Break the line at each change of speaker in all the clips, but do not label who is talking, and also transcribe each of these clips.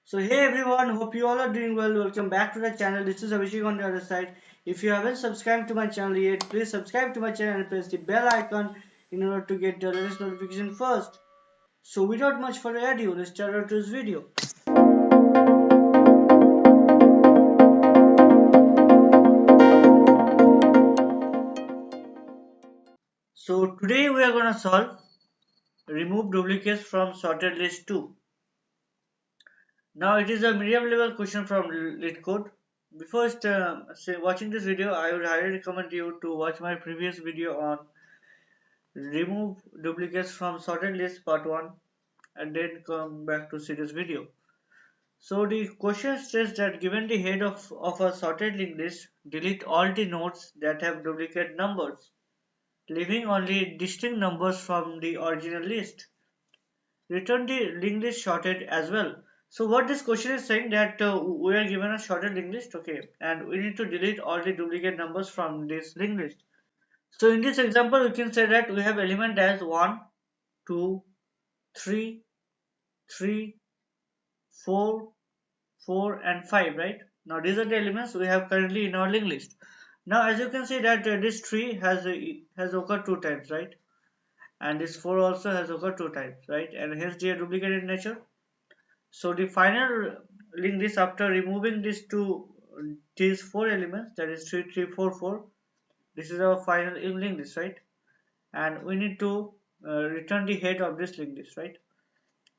So hey everyone, hope you all are doing well. Welcome back to the channel. This is Abhishek on the other side. If you haven't subscribed to my channel yet, please subscribe to my channel and press the bell icon in order to get the latest notification first. So without much further ado, let's start out this video. So today we are gonna solve remove duplicates from sorted list 2. Now it is a medium level question from LeetCode. Before watching this video, I would highly recommend you to watch my previous video on remove duplicates from sorted list part 1 and then come back to see this video. So the question states that given the head of a sorted linked list, delete all the nodes that have duplicate numbers, leaving only distinct numbers from the original list. Return the linked list sorted as well. So what this question is saying that we are given a sorted linked list, okay, and we need to delete all the duplicate numbers from this linked list. So in this example, we can say that we have element as 1, 2, 3, 3, 4, 4 and 5, right? Now these are the elements we have currently in our linked list. Now as you can see that this 3 has occurred 2 times, right? And this 4 also has occurred 2 times, right? And hence they are duplicated in nature. So the final linked list after removing these 4 elements, that is 3, 3, 4, 4. This is our final linked list, right? And we need to return the head of this linked list, right?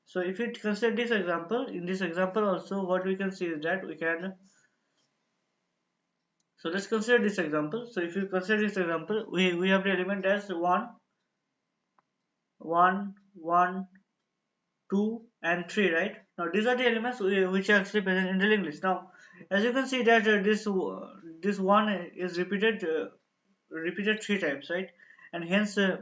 So if you consider this example, in this example also what we can see is that we can, so let's consider this example. So if you consider this example, we have the element as 1, 1, 1, 2 and 3, right? Now these are the elements which are actually present in the linked list. Now as you can see that this one is repeated 3 times, right? And hence we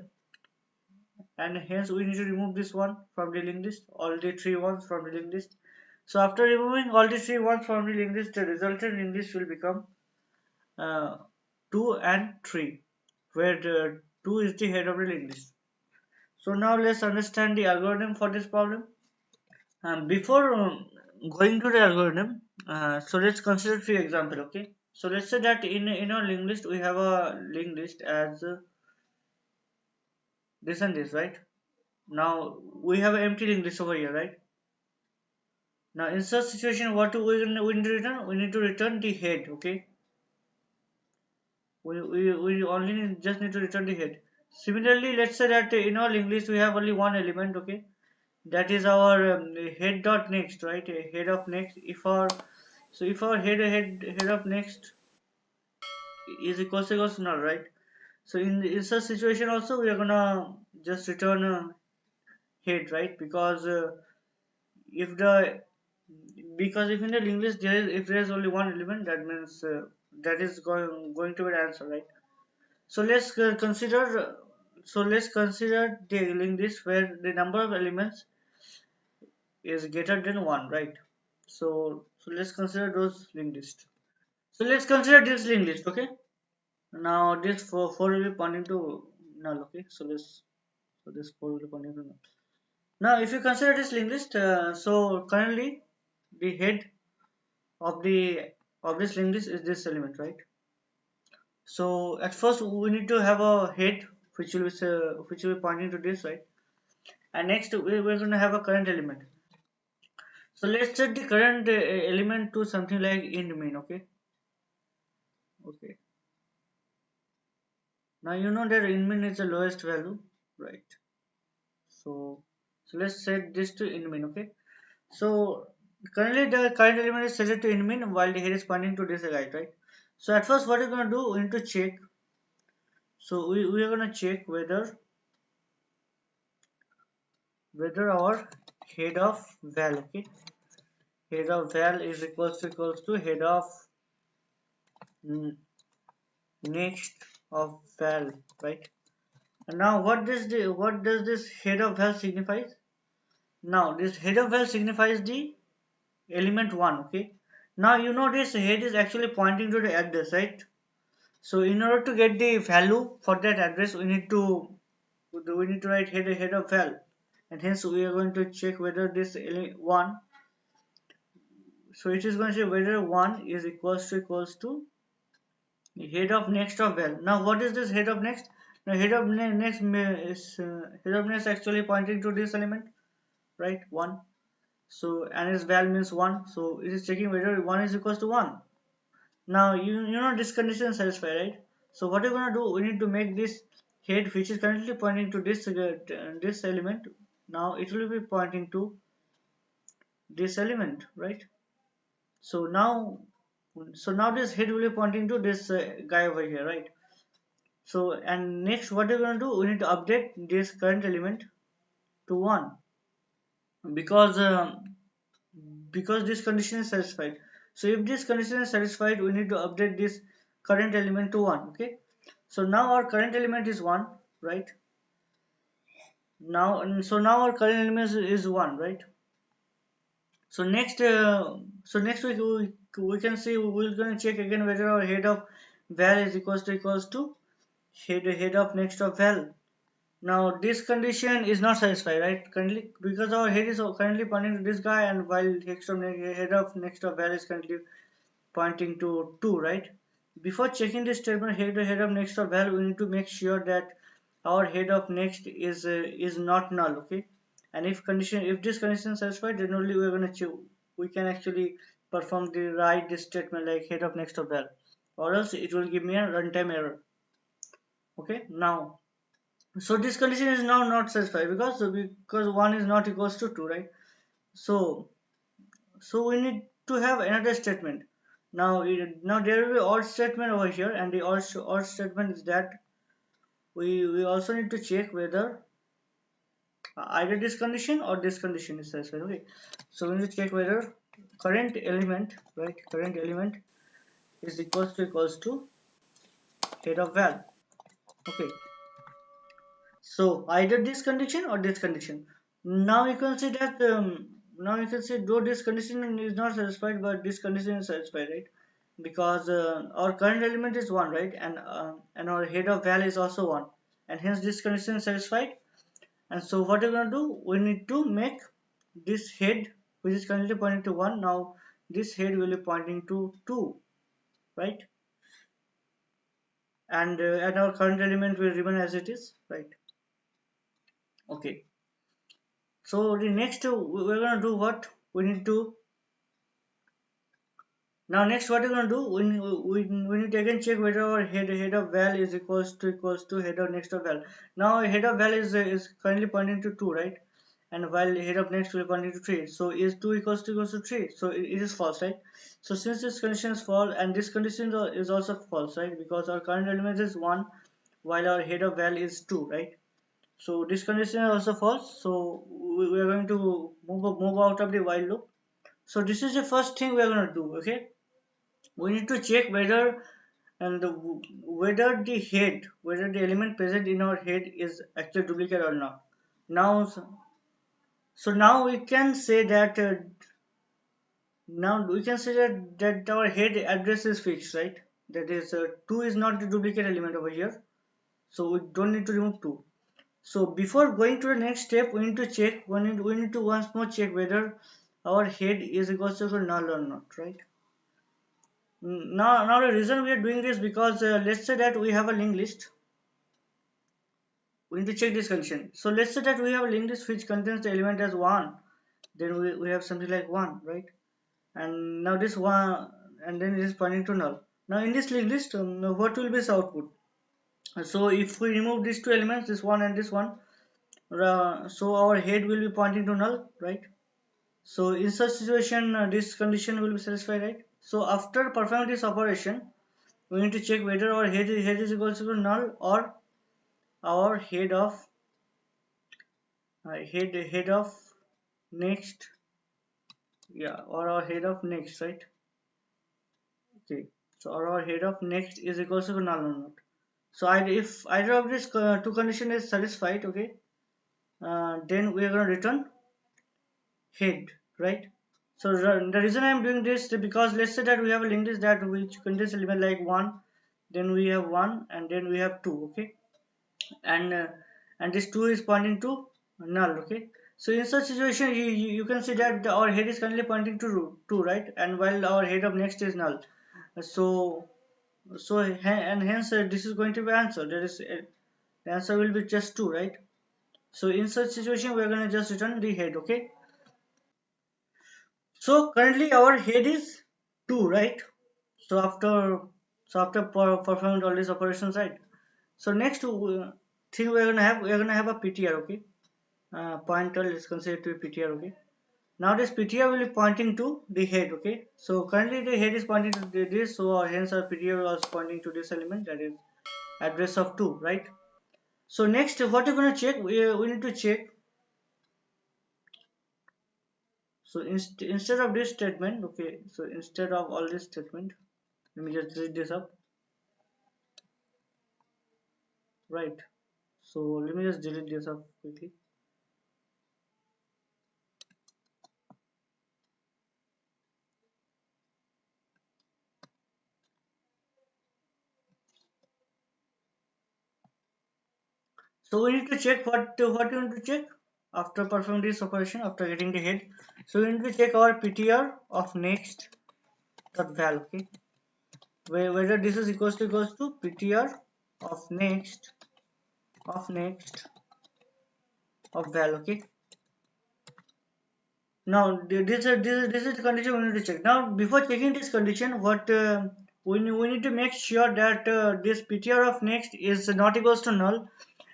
need to remove this one from the linked list, all the 3 ones from the linked list. So after removing all the 3 ones from the linked list, the resultant linked list will become uh, 2 and 3, where the 2 is the head of the linked list. So now let's understand the algorithm for this problem. Before going to the algorithm, so let's consider few example. Okay, so let's say that in our linked list we have a linked list as this and this, right? Now we have an empty linked list over here, right? Now in such situation, what do we need to return? We need to return the head. Okay, we only just need to return the head. Similarly, let's say that in our linked list we have only one element, okay, that is our head dot next, right? Head of next. If our head of next is equals to null, right? So in such situation also we are gonna just return head, right? If the because if in the linked list if there is only one element, that means that is going to be the answer, right? So let's consider the linked list where the number of elements is greater than 1, right? So let's consider those linked list. So let's consider this linked list, okay? Now this 4 will be pointing to null, okay? So this 4 will be pointing to null. Now if you consider this linked list, so currently the head of the of this linked list is this element, right? So at first we need to have a head which will be pointing to this, right? And next we're going to have a current element. So let's set the current element to something like int main, okay? Okay. Now you know that int main is the lowest value, right? So let's set this to int main, okay? So currently the current element is set to int main while the head is pointing to this guy, right? So at first what we're gonna do, we need to check. So we are gonna check whether our head of val, okay? Head of val is equals to head of next of val, right? And now what does this head of val signifies? Now this head of val signifies the element 1, okay? Now you know this head is actually pointing to the address, right? So in order to get the value for that address, we need to write head of val, and hence we are going to check whether this one So it is going to say whether 1 is equals to head of next of val. Now what is this head of next? Now head of next is head of next actually pointing to this element, right? 1. So and its val means 1. So it is checking whether 1 is equals to 1. Now you know this condition is satisfied, right? So what we're gonna do? We need to make this head which is currently pointing to this element. Now it will be pointing to this element, right? So now this head will be pointing to this guy over here, right? So and next what we're going to do, we need to update this current element to 1 because this condition is satisfied. So if this condition is satisfied, we need to update this current element to 1. Okay, so now our current element is 1, right? Now our current element is 1, right? So next we can see we're going to check again whether our head of val is equals to head of next of val. Now this condition is not satisfied, right? Currently, because our head is currently pointing to this guy, and while head of next of val is currently pointing to 2, right? Before checking this statement head of next of val, we need to make sure that our head of next is not null, okay? And if this condition is satisfied, then only we're gonna we can actually perform the write this statement like head of next of val, or else it will give me a runtime error. Okay, now so this condition is now not satisfied because 1 is not equals to 2, right? So we need to have another statement. Now there will be odd statement over here, and the odd statement is that we also need to check whether either this condition or this condition is satisfied. Okay, so we need to check whether current element, right, current element is equals to head of val. Okay, so either this condition or this condition. Now you can see that though this condition is not satisfied, but this condition is satisfied, right? Because our current element is 1, right? And our head of val is also 1, and hence this condition is satisfied. And so what we're going to do, we need to make this head which is currently pointing to 1, now this head will be pointing to 2, right? And our current element will remain as it is, right? Okay, so the next we're going to do what we need to. Now next what we're going to do, we need to again check whether our head of val is equals to head of next of val. Now head of val is currently pointing to 2, right? And while head of next will pointing to 3. So is 2 equals to 3? So it is false, right? So since this condition is false and this condition is also false, right? Because our current element is 1 while our head of val is 2, right? So this condition is also false. So we are going to move out of the while loop. So this is the first thing we are going to do. Okay, we need to check whether the element present in our head is actually duplicate or not. Now, so now we can say that our head address is fixed, right? That is 2 is not the duplicate element over here, so we don't need to remove 2. So before going to the next step, we need to check. We need to once more check whether our head is equals to null or not, right? Now the reason we are doing this because let's say that we have a linked list. We need to check this condition. So let's say that we have a linked list which contains the element as 1. Then we have something like 1, right? And now this 1, and then it is pointing to null. Now in this linked list, what will be its output? So if we remove these two elements, this one and this one, so our head will be pointing to null, right? So in such situation, this condition will be satisfied, right? So after performing this operation, we need to check whether our head is equal to null or our head of next, yeah, or our head of next, right? Okay, so our head of next is equal to null or not. So if either of these two condition is satisfied, okay, then we are going to return head, right? So the reason I am doing this is because let's say that we have a linked list that which contains element like 1, then we have 1, and then we have 2, okay, and this 2 is pointing to null, okay. So in such situation, you can see that our head is currently pointing to 2, right? And while our head of next is null. So and hence this is going to be answer. That is the answer will be just 2, right? So in such situation, we are going to just return the head, okay? So currently our head is 2, right? So after performing all these operations, right? So next thing we're gonna have a PTR, okay? Pointer is considered to be PTR, okay? Now this PTR will be pointing to the head, okay? So currently the head is pointing to this, so hence our PTR was pointing to this element, that is address of 2, right? So next, what we're gonna check, we need to check. So instead of this statement, okay, so instead of all this statement, let me just read this up, right? So let me just delete this up quickly. So we need to check what we need to check after performing this operation, after getting the head. So we need to check our PTR of next dot val, okay? Whether this is equals to PTR of next of next of val, okay? Now this is the condition we need to check. Now before checking this condition, what we need to make sure that this PTR of next is not equals to null,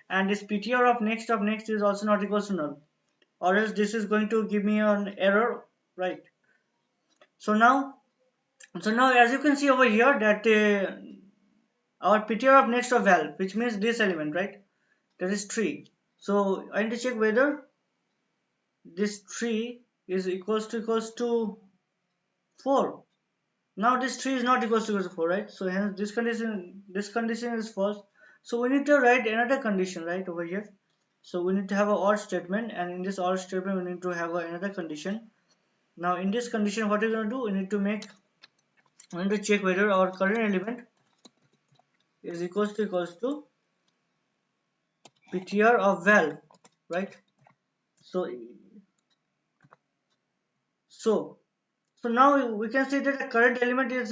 and this PTR of next is also not equals to null, or else this is going to give me an error, right? So now as you can see over here that our PTR of next of val, which means this element, right? That is 3. So I need to check whether this 3 is equals to 4. Now this 3 is not equals to 4, right? So hence this condition is false. So we need to write another condition, right, over here. So we need to have a OR statement, and in this OR statement we need to have another condition. Now in this condition, what we're going to do, we need to check whether our current element is equals to PTR of val, right? So so so now we can see that the current element is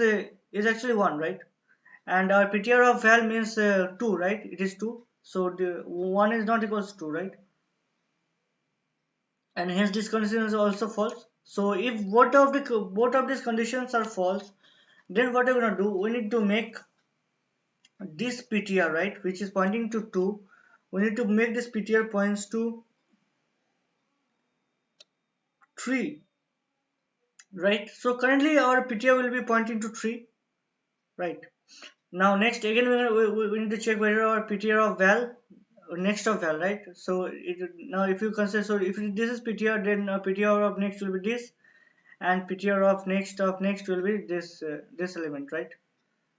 actually 1, right? And our PTR of val means 2, right? It is 2. So the 1 is not equals to 2, right? And hence this condition is also false. So if both of these conditions are false, then what we're gonna do? We need to make this PTR, right, which is pointing to 2. We need to make this PTR points to 3, right? So currently our PTR will be pointing to 3, right? Now next again we need to check whether our PTR of val next of val, right? So now if you consider, so if this is PTR, then PTR of next will be this, and PTR of next will be this element, right?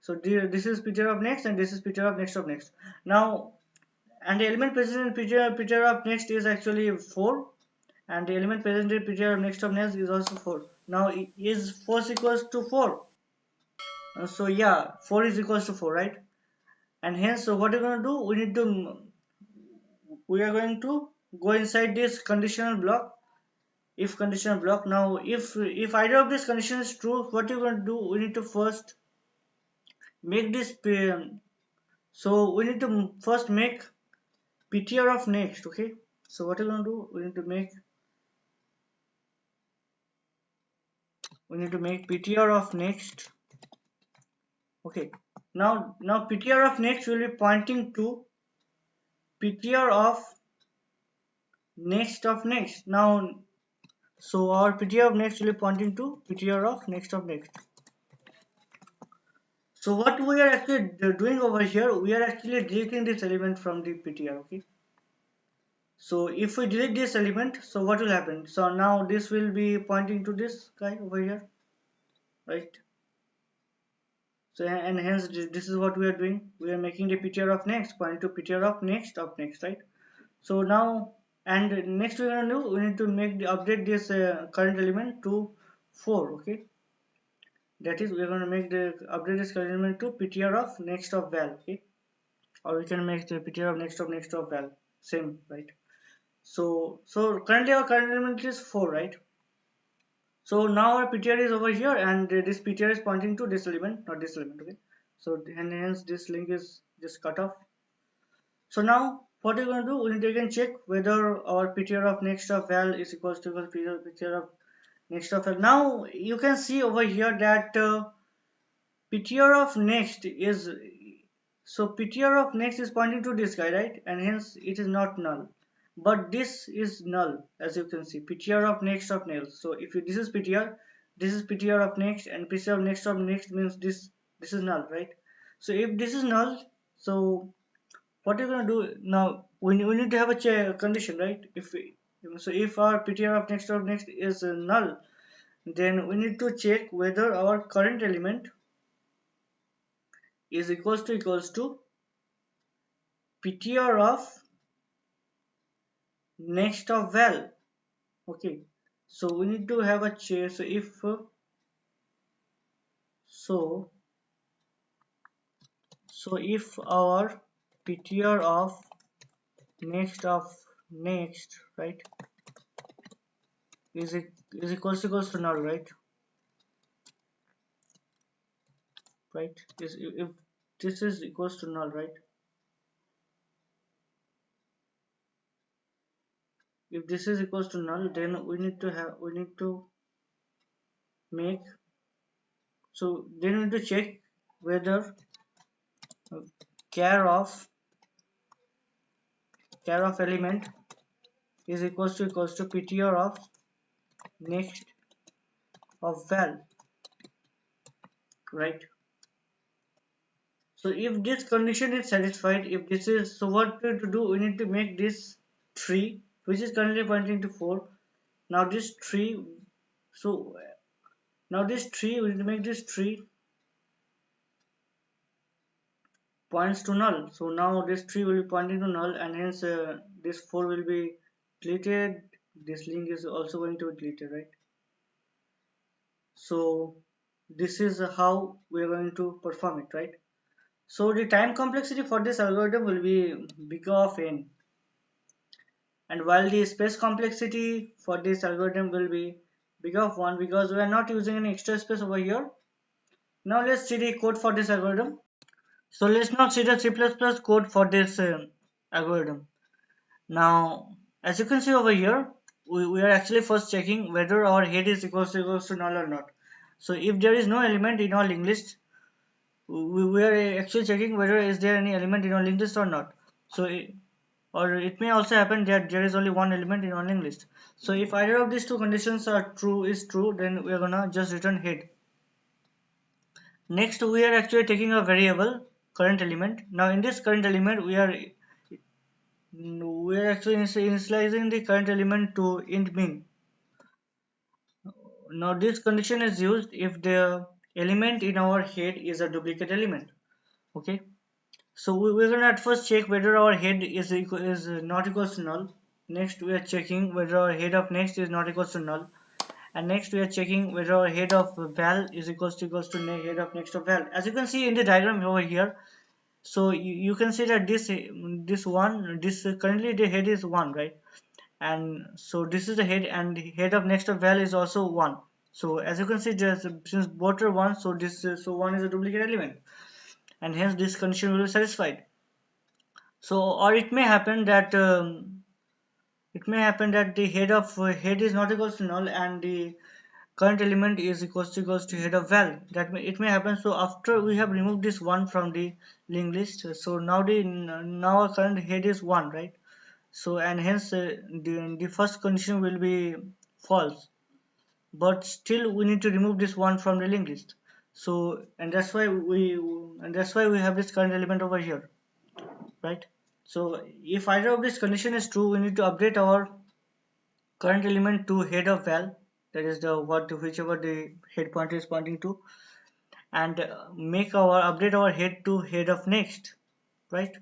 So this is PTR of next, and this is PTR of next. Now, and the element present in PTR of next is actually 4, and the element present in PTR of next is also 4. Now is 4 equals to 4? So yeah, 4 is equals to 4, right? And hence, so what we're going to do, we are going to go inside this conditional block, if conditional block. Now if either of these conditions is true, what you're going to do, we need to first make this so we need to first make PTR of next, okay? So what we're going to do, we need to make PTR of next, okay? Now PTR of next will be pointing to PTR of next. Now so our PTR of next will be pointing to PTR of next. So what we are actually doing over here, we are actually deleting this element from the PTR, okay? So if we delete this element, so what will happen? So now this will be pointing to this guy over here, right? So and hence this is what we are doing. We are making the PTR of next point to PTR of next, right? So now, and next we're gonna do, we need to make the update this current element to 4, okay? That is, we're gonna make the update this current element to PTR of next of val, okay? Or we can make the PTR of next of val, same, right? So currently our current element is 4, right? So now our ptr is over here, and this ptr is pointing to this element, not this element. Okay, so and hence this link is just cut off. So now what we're going to do, we need to again check whether our ptr of next of val is equals to ptr of next of val. Now you can see over here that ptr of next is, so ptr of next is pointing to this guy, right? And hence it is not null, but this is null. As you can see, ptr of next of null. So if you, this is ptr, this is ptr of next, and ptr of next means this is null, right? So if this is null, so what you're going to do now, we need to have a condition, right? If our ptr of next is null, then we need to check whether our current element is equals to ptr of next of val. Okay, so we need to have a check. So if our ptr of next, right, is equals to null, right, is if this is equals to null, right? If this is equals to null, then we need to make, so then we need to check whether uh, char of element is equals to ptr of next of val, right? So if this condition is satisfied, if this is, so what we have to do, we need to make this tree, which is currently pointing to 4. Now this tree, so now this tree, we need to make this tree points to null. So now this tree will be pointing to null, and hence this 4 will be deleted. This link is also going to be deleted, right? So this is how we are going to perform it, right? So the time complexity for this algorithm will be big of n, and while the space complexity for this algorithm will be big of 1, because we are not using any extra space over here. Now let's see the code for this algorithm. So let's now see the C++ code for this algorithm. Now, as you can see over here, we are actually first checking whether our head is equals to null or not. So if there is no element in our linked list, we are actually checking whether is there any element in our linked list or not. So or it may also happen that there is only one element in our linked list. So if either of these two conditions are true, then we are gonna just return head. Next, we are actually taking a variable current element. Now in this current element, we are actually initializing the current element to int min. Now this condition is used if the element in our head is a duplicate element. Okay, so we're gonna at first check whether our head is not equals to null. Next we are checking whether our head of next is not equals to null, and next we are checking whether our head of val is equals to head of next of val. As you can see in the diagram over here, so you can see that this currently the head is 1, right? And so this is the head, and the head of next of val is also 1. So as you can see, since both are 1, so so 1 is a duplicate element, and hence this condition will be satisfied. So or it may happen that the head of head is not equals to null, and the current element is equals to head of val. It may happen. So after we have removed this 1 from the linked list, so now our current head is 1, right? So and hence the first condition will be false, but still we need to remove this 1 from the linked list. So and that's why we have this current element over here, right? So if either of this condition is true, we need to update our current element to head of val, that is the whichever the head pointer is pointing to, and make our update our head to head of next, right?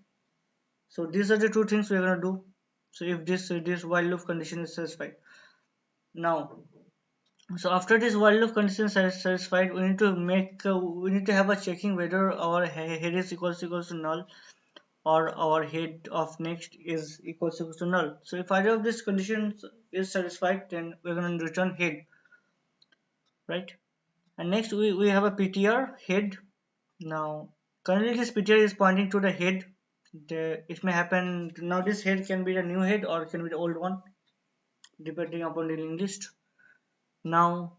So these are the two things we're going to do. So if this while loop condition is satisfied. Now, so after this while loop condition is satisfied, we need to have a checking whether our head is equals to null, or our head of next is equals to null. So if either of these conditions is satisfied, then we're going to return head, right? And next we have a PTR head. Now currently this PTR is pointing to the head. It may happen now this head can be the new head or it can be the old one depending upon the linked list. Now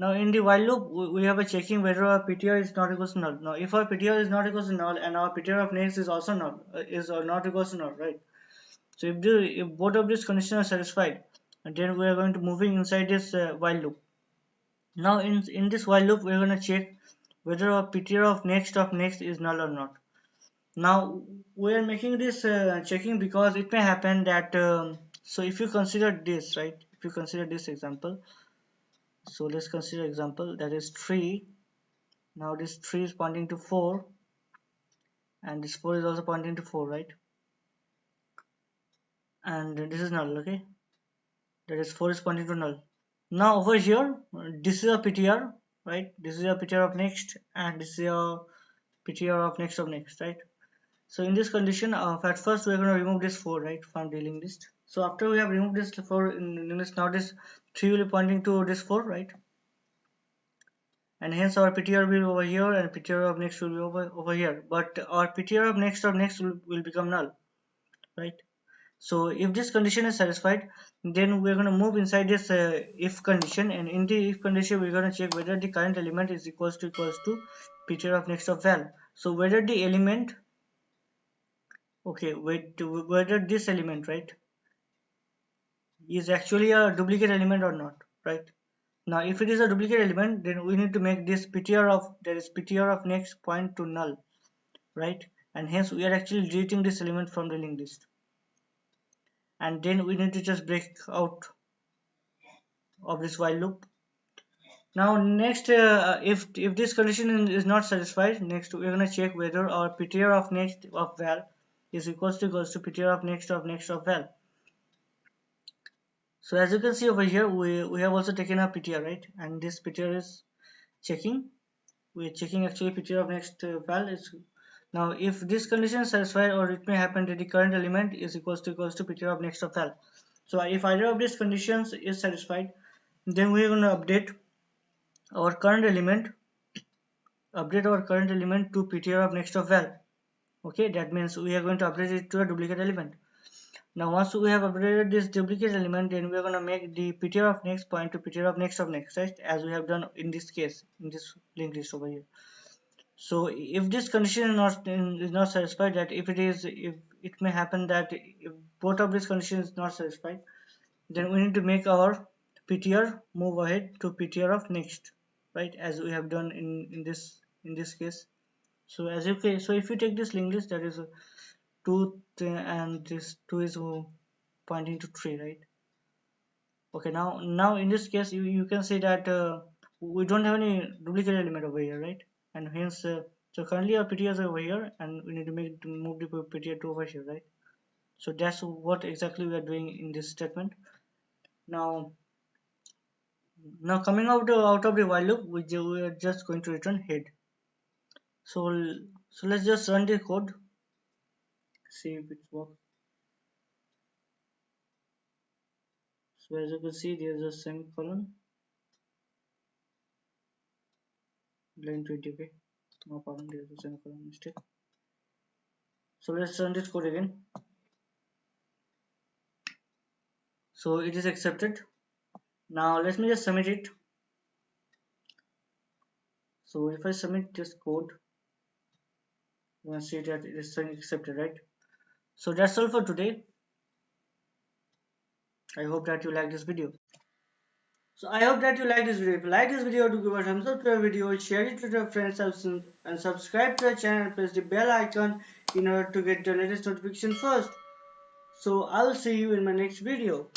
in the while loop we have a checking whether our PTR is not equals to null. Now if our PTR is not equals to null and our PTR of next is also null, is not equals to null, right? So if both of these conditions are satisfied, and then we are going to moving inside this while loop. Now in this while loop we are going to check whether our PTR of next is null or not. Now we are making this checking because it may happen that so if you consider this, right, if you consider this example, so let's consider example that is 3. Now this 3 is pointing to 4 and this 4 is also pointing to 4, right? And this is null, okay? That is 4 is pointing to null. Now over here this is a PTR, right? This is a PTR of next and this is a PTR of next, right? So in this condition at first we are going to remove this 4, right, from the linked list. So after we have removed this 4 in this, now this 3 will be pointing to this 4, right? And hence our PTR will be over here and PTR of next will be over here, but our PTR of next will become null, right? So if this condition is satisfied, then we're going to move inside this if condition, and in the if condition we're going to check whether the current element is equals to PTR of next of val. So whether the element, okay, whether this element, right, is actually a duplicate element or not, right? Now if it is a duplicate element, then we need to make this PTR of, that is PTR of next point to null, right? And hence we are actually deleting this element from the linked list, and then we need to just break out of this while loop. Now next if this condition is not satisfied, next we're going to check whether our PTR of next of val is equals to PTR of next of val. So as you can see over here we have also taken a PTR, right, and this PTR is checking, we're checking actually PTR of next val is. Now if this condition is satisfied, or it may happen that the current element is equals to PTR of next of val. So if either of these conditions is satisfied, then we're going to update our current element to PTR of next of val. Okay, that means we are going to update it to a duplicate element. Now once we have updated this duplicate element, then we are going to make the PTR of next point to PTR of next, right, as we have done in this case, in this linked list over here. So if this condition is not satisfied, that if it may happen that if both of these conditions is not satisfied, then we need to make our PTR move ahead to PTR of next, right, as we have done in this case. So as you can, so if you take this linked list, that is 2 and this 2 is pointing to 3, right? Okay, now in this case you can see that we don't have any duplicate element over here, right? And hence so currently our PTR is over here and we need to move the PTR to over here, right? So that's what exactly we are doing in this statement. Now coming out of the while loop, we are just going to return head. So let's just run the code, see if it works. So as you can see, there's a semicolon, line 20, okay, no problem, there's a semicolon mistake. So let's run this code again. So it is accepted. Now let me just submit it. So if I submit this code, you can see that it is accepted, right? So that's all for today. I hope that you like this video. So I hope that you like this video. If you like this video, do give a thumbs up to the video, share it with your friends, and subscribe to the channel and press the bell icon in order to get the latest notification first. So I'll see you in my next video.